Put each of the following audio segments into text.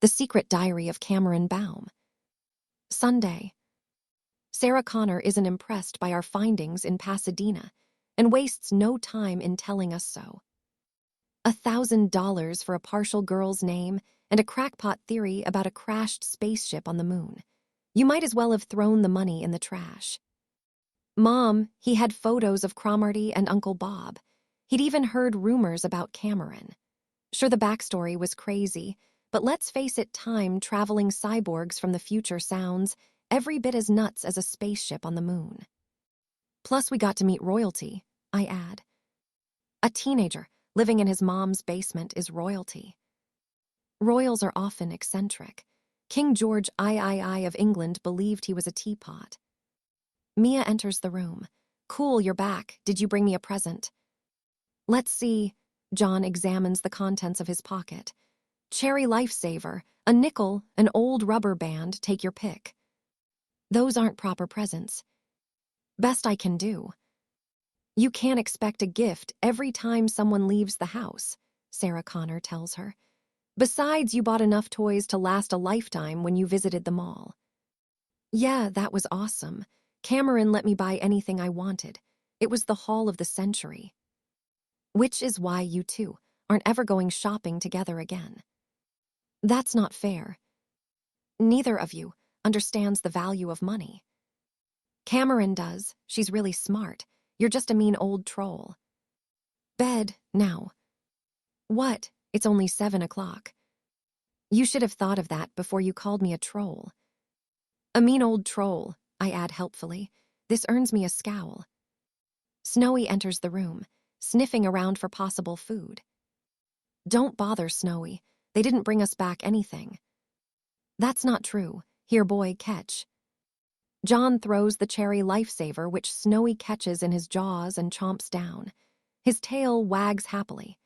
The Secret Diary of Cameron Baum. Sunday. Sarah Connor isn't impressed by our findings in Pasadena and wastes no time in telling us so. $1,000 for a partial girl's name and a crackpot theory about a crashed spaceship on the moon. You might as well have thrown the money in the trash. Mom, he had photos of Cromarty and Uncle Bob. He'd even heard rumors about Cameron. Sure, the backstory was crazy, but let's face it, time-traveling cyborgs from the future sounds every bit as nuts as a spaceship on the moon. Plus, we got to meet royalty, I add. A teenager living in his mom's basement is royalty. Royals are often eccentric. King George III of England believed he was a teapot. Mia enters the room. Cool, you're back. Did you bring me a present? Let's see. John examines the contents of his pocket. Cherry lifesaver, a nickel, an old rubber band, take your pick. Those aren't proper presents. Best I can do. You can't expect a gift every time someone leaves the house, Sarah Connor tells her. Besides, you bought enough toys to last a lifetime when you visited the mall. Yeah, that was awesome. Cameron let me buy anything I wanted. It was the haul of the century. Which is why you two aren't ever going shopping together again. That's not fair. Neither of you understands the value of money. Cameron does. She's really smart. You're just a mean old troll. Bed, now. What? It's only 7 o'clock. You should have thought of that before you called me a troll. A mean old troll, I add helpfully. This earns me a scowl. Snowy enters the room, sniffing around for possible food. Don't bother, Snowy. They didn't bring us back anything. That's not true. Here, boy, catch. John throws the cherry lifesaver, which Snowy catches in his jaws and chomps down. His tail wags happily.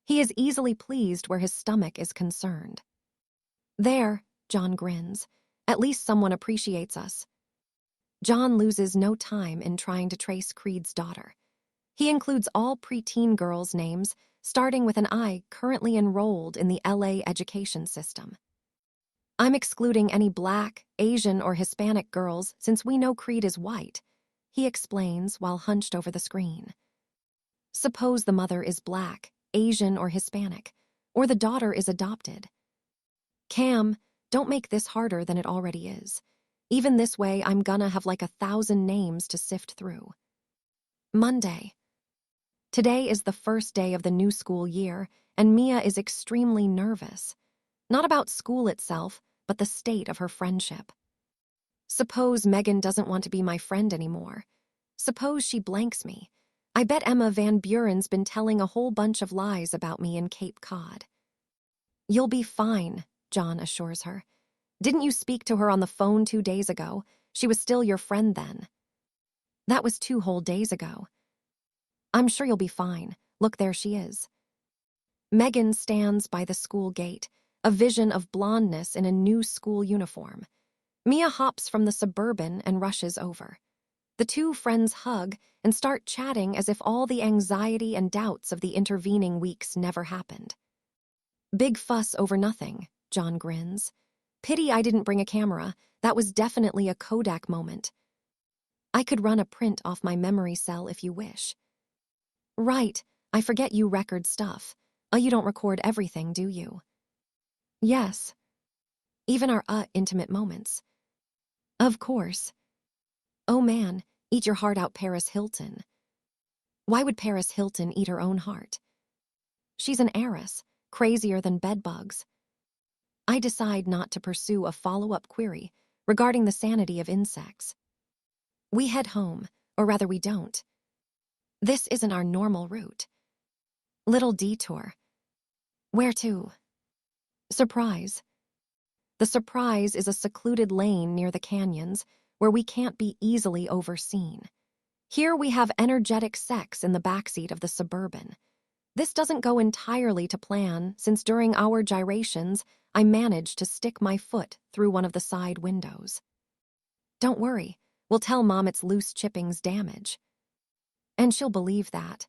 He is easily pleased where his stomach is concerned. There, John grins. At least someone appreciates us. John loses no time in trying to trace Creed's daughter. He includes all preteen girls' names, starting with an I currently enrolled in the LA education system. I'm excluding any Black, Asian, or Hispanic girls since we know Creed is white, he explains while hunched over the screen. Suppose the mother is Black, Asian, or Hispanic, or the daughter is adopted. Cam, don't make this harder than it already is. Even this way, I'm gonna have like 1,000 names to sift through. Monday. Today is the first day of the new school year, and Mia is extremely nervous. Not about school itself, but the state of her friendship. Suppose Megan doesn't want to be my friend anymore. Suppose she blanks me. I bet Emma Van Buren's been telling a whole bunch of lies about me in Cape Cod. You'll be fine, John assures her. Didn't you speak to her on the phone 2 days ago? She was still your friend then. That was 2 whole days ago. I'm sure you'll be fine. Look, there she is. Megan stands by the school gate, a vision of blondness in a new school uniform. Mia hops from the Suburban and rushes over. The two friends hug and start chatting as if all the anxiety and doubts of the intervening weeks never happened. Big fuss over nothing, John grins. Pity I didn't bring a camera. That was definitely a Kodak moment. I could run a print off my memory cell if you wish. Right, I forget you record stuff. You don't record everything, do you? Yes. Even our intimate moments. Of course. Oh man, eat your heart out, Paris Hilton. Why would Paris Hilton eat her own heart? She's an heiress, crazier than bedbugs. I decide not to pursue a follow-up query regarding the sanity of insects. We head home, or rather we don't. This isn't our normal route. Little detour. Where to? Surprise. The surprise is a secluded lane near the canyons where we can't be easily overseen. Here we have energetic sex in the backseat of the Suburban. This doesn't go entirely to plan since during our gyrations, I managed to stick my foot through one of the side windows. Don't worry, we'll tell Mom it's loose chippings damage. And she'll believe that.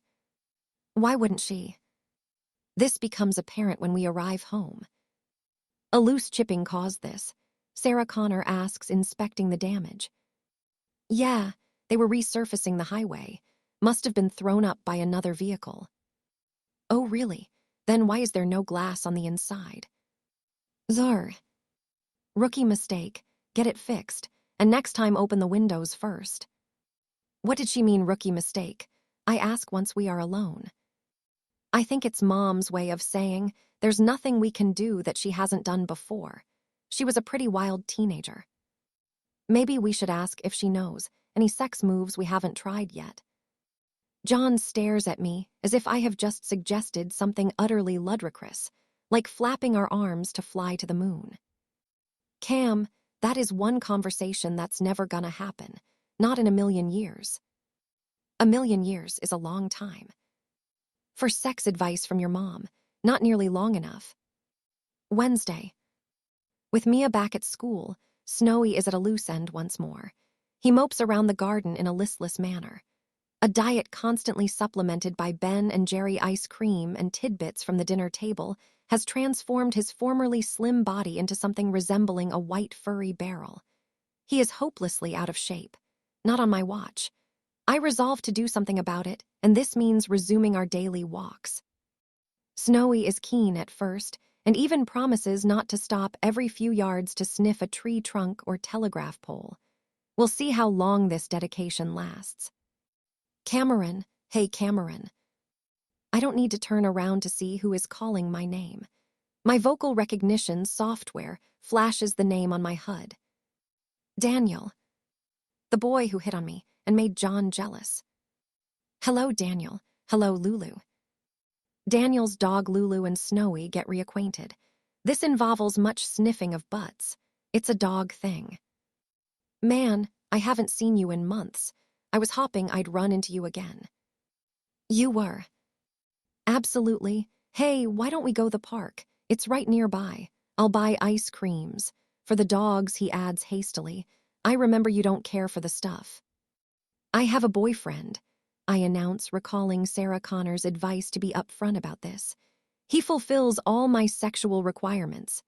Why wouldn't she? This becomes apparent when we arrive home. A loose chipping caused this, Sarah Connor asks, inspecting the damage. Yeah, they were resurfacing the highway. Must have been thrown up by another vehicle. Oh, really? Then why is there no glass on the inside? Zar. Rookie mistake. Get it fixed, and next time open the windows first. What did she mean, rookie mistake? I ask once we are alone. I think it's Mom's way of saying there's nothing we can do that she hasn't done before. She was a pretty wild teenager. Maybe we should ask if she knows any sex moves we haven't tried yet. John stares at me as if I have just suggested something utterly ludicrous, like flapping our arms to fly to the moon. Cam, that is one conversation that's never gonna happen, not in a million years. A million years is a long time. For sex advice from your mom, not nearly long enough. Wednesday. With Mia back at school, Snowy is at a loose end once more. He mopes around the garden in a listless manner. A diet constantly supplemented by Ben and Jerry ice cream and tidbits from the dinner table has transformed his formerly slim body into something resembling a white furry barrel. He is hopelessly out of shape. Not on my watch. I resolve to do something about it, and this means resuming our daily walks. Snowy is keen at first, and even promises not to stop every few yards to sniff a tree trunk or telegraph pole. We'll see how long this dedication lasts. Cameron, hey Cameron. I don't need to turn around to see who is calling my name. My vocal recognition software flashes the name on my HUD. Daniel. The boy who hit on me and made John jealous. Hello, Daniel. Hello, Lulu. Daniel's dog Lulu and Snowy get reacquainted. This involves much sniffing of butts. It's a dog thing. Man, I haven't seen you in months. I was hoping I'd run into you again. You were. Absolutely. Hey, why don't we go the park? It's right nearby. I'll buy ice creams. For the dogs, he adds hastily. I remember you don't care for the stuff. I have a boyfriend, I announce, recalling Sarah Connor's advice to be upfront about this. He fulfills all my sexual requirements.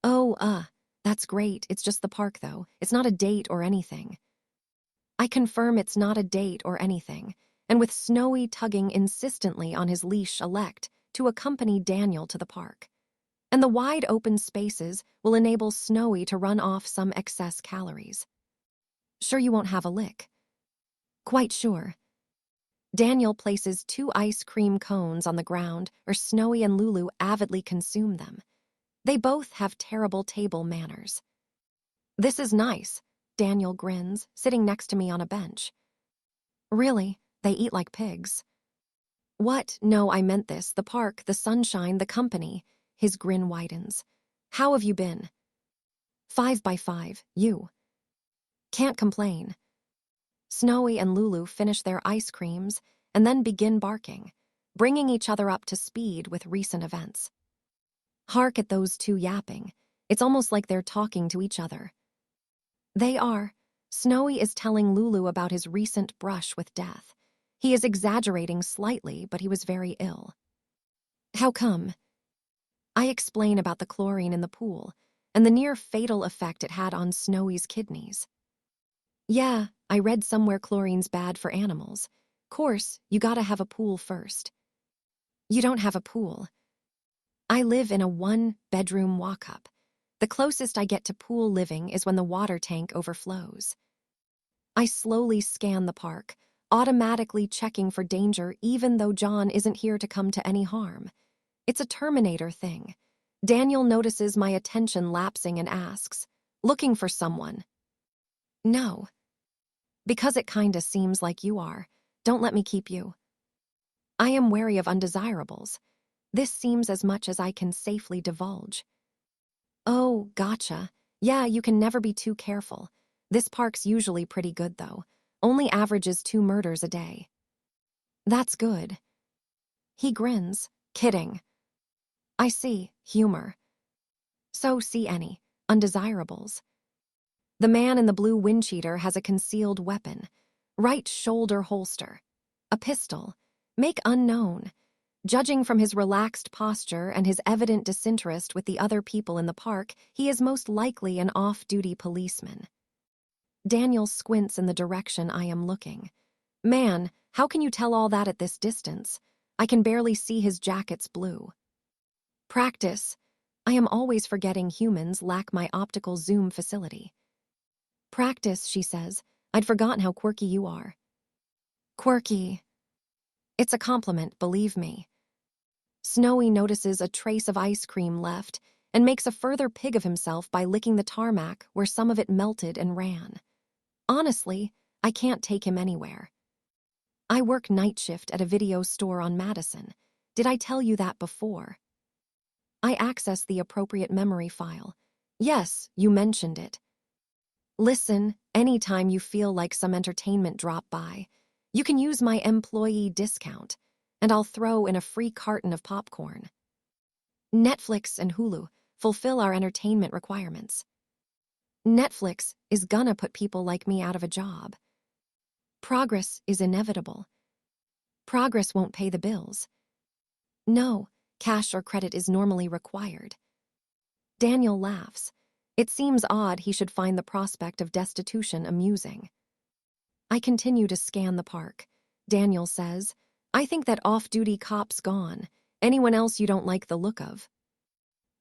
Oh, that's great. It's just the park, though. It's not a date or anything. I confirm it's not a date or anything, and with Snowy tugging insistently on his leash, elect to accompany Daniel to the park. And the wide open spaces will enable Snowy to run off some excess calories. Sure you won't have a lick? Quite sure. Daniel places 2 ice cream cones on the ground, or Snowy and Lulu avidly consume them. They both have terrible table manners. This is nice, Daniel grins, sitting next to me on a bench. Really? They eat like pigs. What? No, I meant this. The park, the sunshine, the company. His grin widens. How have you been? 5 by 5, you. Can't complain. Snowy and Lulu finish their ice creams and then begin barking, bringing each other up to speed with recent events. Hark at those 2 yapping. It's almost like they're talking to each other. They are. Snowy is telling Lulu about his recent brush with death. He is exaggerating slightly, but he was very ill. How come? I explain about the chlorine in the pool and the near-fatal effect it had on Snowy's kidneys. Yeah, I read somewhere chlorine's bad for animals. Course, you gotta have a pool first. You don't have a pool. I live in a 1-bedroom walk-up. The closest I get to pool living is when the water tank overflows. I slowly scan the park, automatically checking for danger even though John isn't here to come to any harm. It's a Terminator thing. Daniel notices my attention lapsing and asks, looking for someone? No. Because it kinda seems like you are. Don't let me keep you. I am wary of undesirables. This seems as much as I can safely divulge. Oh, gotcha. Yeah, you can never be too careful. This park's usually pretty good, though. Only averages 2 murders a day. That's good. He grins. Kidding. I see. Humor. So see any undesirables. The man in the blue wind cheater has a concealed weapon. Right shoulder holster. A pistol. Make unknown. Judging from his relaxed posture and his evident disinterest with the other people in the park, he is most likely an off-duty policeman. Daniel squints in the direction I am looking. Man, how can you tell all that at this distance? I can barely see his jacket's blue. Practice. I am always forgetting humans lack my optical zoom facility. Practice, she says. I'd forgotten how quirky you are. Quirky. It's a compliment, believe me. Snowy notices a trace of ice cream left and makes a further pig of himself by licking the tarmac where some of it melted and ran. Honestly, I can't take him anywhere. I work night shift at a video store on Madison. Did I tell you that before? I access the appropriate memory file. Yes, you mentioned it. Listen, anytime you feel like some entertainment drop by, you can use my employee discount, and I'll throw in a free carton of popcorn. Netflix and Hulu fulfill our entertainment requirements. Netflix is gonna put people like me out of a job. Progress is inevitable. Progress won't pay the bills. No, cash or credit is normally required. Daniel laughs. It seems odd he should find the prospect of destitution amusing. I continue to scan the park. Daniel says, I think that off-duty cop's gone. Anyone else you don't like the look of?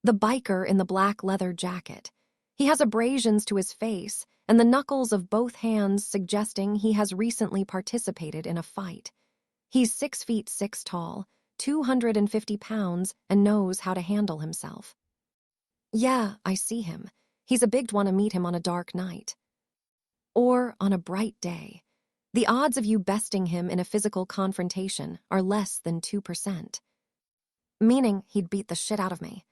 The biker in the black leather jacket. He has abrasions to his face and the knuckles of both hands suggesting he has recently participated in a fight. He's 6'6" tall, 250 pounds, and knows how to handle himself. Yeah, I see him. He's a big one to meet him on a dark night. Or on a bright day. The odds of you besting him in a physical confrontation are less than 2%. Meaning he'd beat the shit out of me.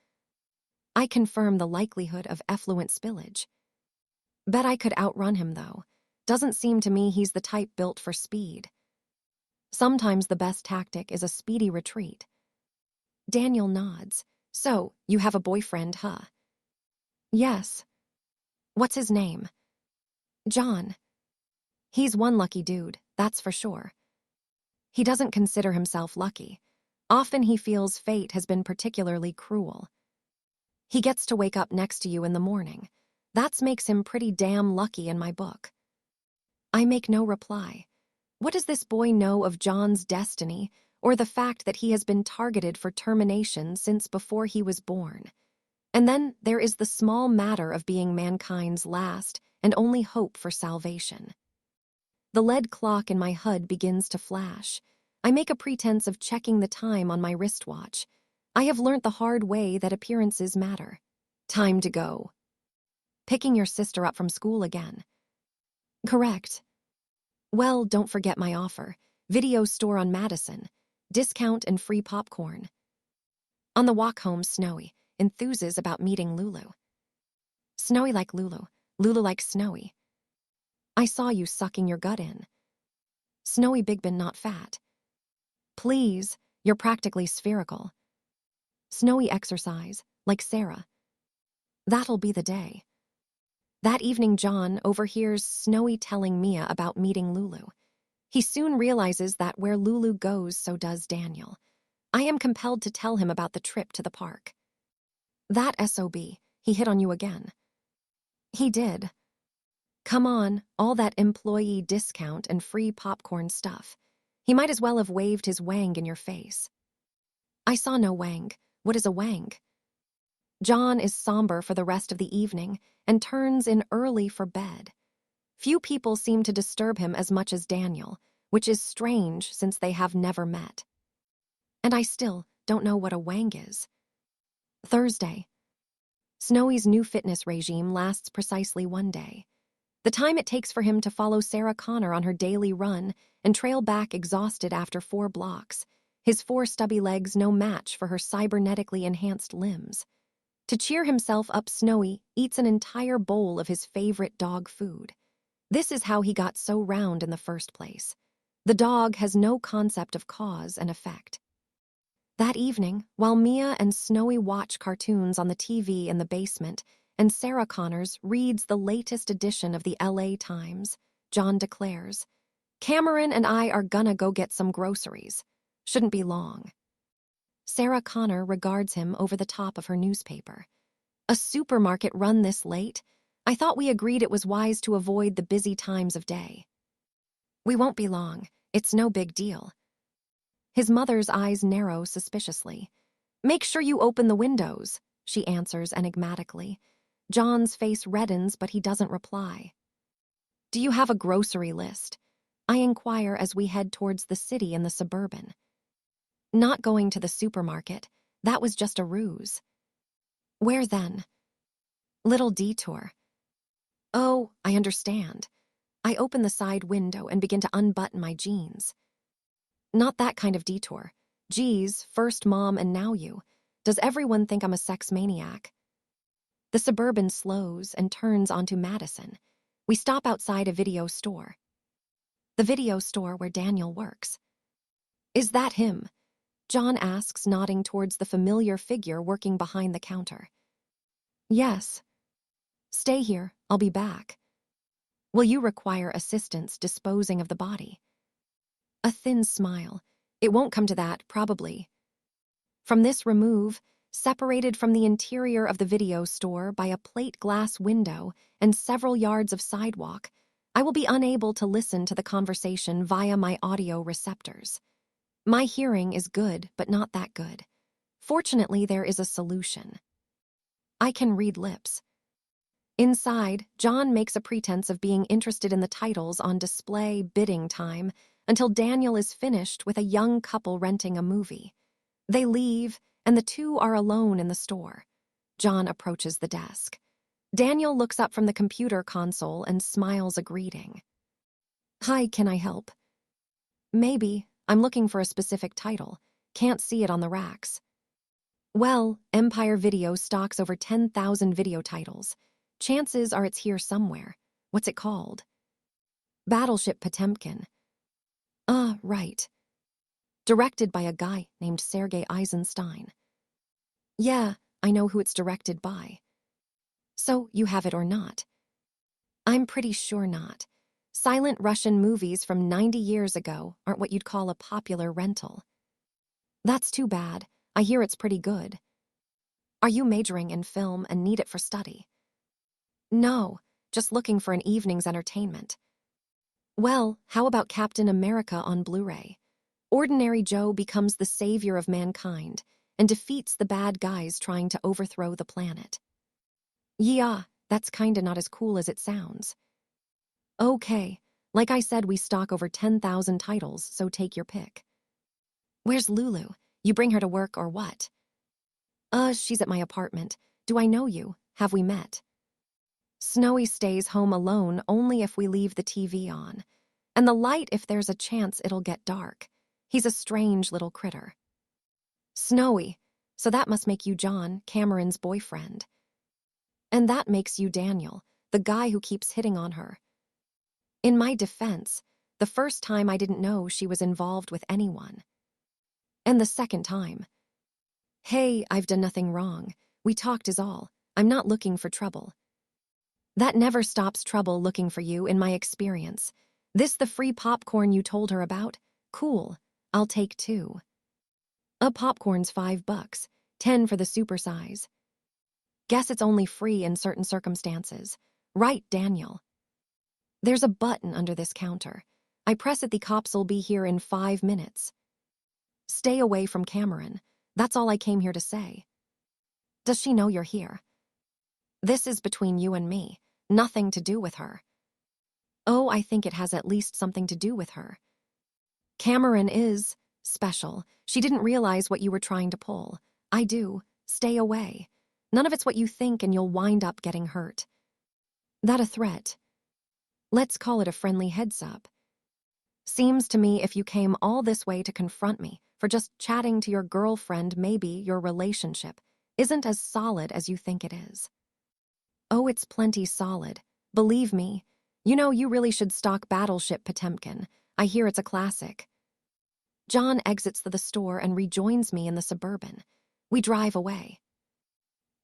I confirm the likelihood of effluent spillage. Bet I could outrun him, though. Doesn't seem to me he's the type built for speed. Sometimes the best tactic is a speedy retreat. Daniel nods. So, you have a boyfriend, huh? Yes. What's his name? John. He's one lucky dude, that's for sure. He doesn't consider himself lucky. Often he feels fate has been particularly cruel. He gets to wake up next to you in the morning. That makes him pretty damn lucky in my book. I make no reply. What does this boy know of John's destiny, or the fact that he has been targeted for termination since before he was born? And then there is the small matter of being mankind's last and only hope for salvation. The lead clock in my HUD begins to flash. I make a pretense of checking the time on my wristwatch. I have learnt the hard way that appearances matter. Time to go. Picking your sister up from school again. Correct. Well, don't forget my offer. Video store on Madison. Discount and free popcorn. On the walk home, Snowy enthuses about meeting Lulu. Snowy like Lulu. Lulu like Snowy. I saw you sucking your gut in. Snowy Bigbin, not fat. Please, you're practically spherical. Snowy exercise, like Sarah. That'll be the day. That evening, John overhears Snowy telling Mia about meeting Lulu. He soon realizes that where Lulu goes, so does Daniel. I am compelled to tell him about the trip to the park. That SOB, he hit on you again. He did. Come on, all that employee discount and free popcorn stuff. He might as well have waved his wang in your face. I saw no wang. What is a wang? John is somber for the rest of the evening and turns in early for bed. Few people seem to disturb him as much as Daniel, which is strange since they have never met. And I still don't know what a wang is. Thursday. Snowy's new fitness regime lasts precisely one day. The time it takes for him to follow Sarah Connor on her daily run and trail back exhausted after 4 blocks, his 4 stubby legs no match for her cybernetically enhanced limbs. To cheer himself up, Snowy eats an entire bowl of his favorite dog food. This is how he got so round in the first place. The dog has no concept of cause and effect. That evening, while Mia and Snowy watch cartoons on the TV in the basement, and Sarah Connors reads the latest edition of the LA Times, John declares, Cameron and I are gonna go get some groceries. Shouldn't be long. Sarah Connor regards him over the top of her newspaper. A supermarket run this late? I thought we agreed it was wise to avoid the busy times of day. We won't be long. It's no big deal. His mother's eyes narrow suspiciously. Make sure you open the windows, she answers enigmatically. John's face reddens, but he doesn't reply. Do you have a grocery list? I inquire as we head towards the city and the Suburban. Not going to the supermarket. That was just a ruse. Where then? Little detour. Oh, I understand. I open the side window and begin to unbutton my jeans. Not that kind of detour. Geez, first mom and now you. Does everyone think I'm a sex maniac? The Suburban slows and turns onto Madison. We stop outside a video store. The video store where Daniel works. Is that him? John asks, nodding towards the familiar figure working behind the counter. Yes. Stay here, I'll be back. Will you require assistance disposing of the body? A thin smile. It won't come to that, probably. From this remove, separated from the interior of the video store by a plate glass window and several yards of sidewalk, I will be unable to listen to the conversation via my audio receptors. My hearing is good, but not that good. Fortunately, there is a solution. I can read lips. Inside, John makes a pretense of being interested in the titles on display bidding time until Daniel is finished with a young couple renting a movie. They leave, and the two are alone in the store. John approaches the desk. Daniel looks up from the computer console and smiles a greeting. Hi, can I help? Maybe. I'm looking for a specific title. Can't see it on the racks. Well, Empire Video stocks over 10,000 video titles. Chances are it's here somewhere. What's it called? Battleship Potemkin. Right. Directed by a guy named Sergei Eisenstein. Yeah, I know who it's directed by. So, you have it or not? I'm pretty sure not. Silent Russian movies from 90 years ago aren't what you'd call a popular rental. That's too bad. I hear it's pretty good. Are you majoring in film and need it for study? No, just looking for an evening's entertainment. Well, how about Captain America on Blu-ray? Ordinary Joe becomes the savior of mankind and defeats the bad guys trying to overthrow the planet. Yeah, that's kinda not as cool as it sounds. Okay, like I said, we stock over 10,000 titles, so take your pick. Where's Lulu? You bring her to work or what? She's at my apartment. Do I know you? Have we met? Snowy stays home alone only if we leave the TV on. And the light if there's a chance it'll get dark. He's a strange little critter. Snowy, so that must make you John, Cameron's boyfriend. And that makes you Daniel, the guy who keeps hitting on her. In my defense, the first time I didn't know she was involved with anyone. And the second time. Hey, I've done nothing wrong. We talked is all. I'm not looking for trouble. That never stops trouble looking for you in my experience. This the free popcorn you told her about? Cool. I'll take 2. A popcorn's $5, 10 for the supersize. Guess it's only free in certain circumstances. Right, Daniel? There's a button under this counter. I press it, the cops'll be here in 5 minutes. Stay away from Cameron. That's all I came here to say. Does she know you're here? This is between you and me. Nothing to do with her. Oh, I think it has at least something to do with her. Cameron is special. She didn't realize what you were trying to pull. I do. Stay away. None of it's what you think and you'll wind up getting hurt. That a threat? Let's call it a friendly heads-up. Seems to me if you came all this way to confront me for just chatting to your girlfriend, maybe your relationship isn't as solid as you think it is. Oh, it's plenty solid. Believe me. You know, you really should stock Battleship Potemkin. I hear it's a classic. John exits the store and rejoins me in the Suburban. We drive away.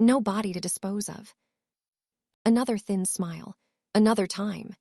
No body to dispose of. Another thin smile. Another time.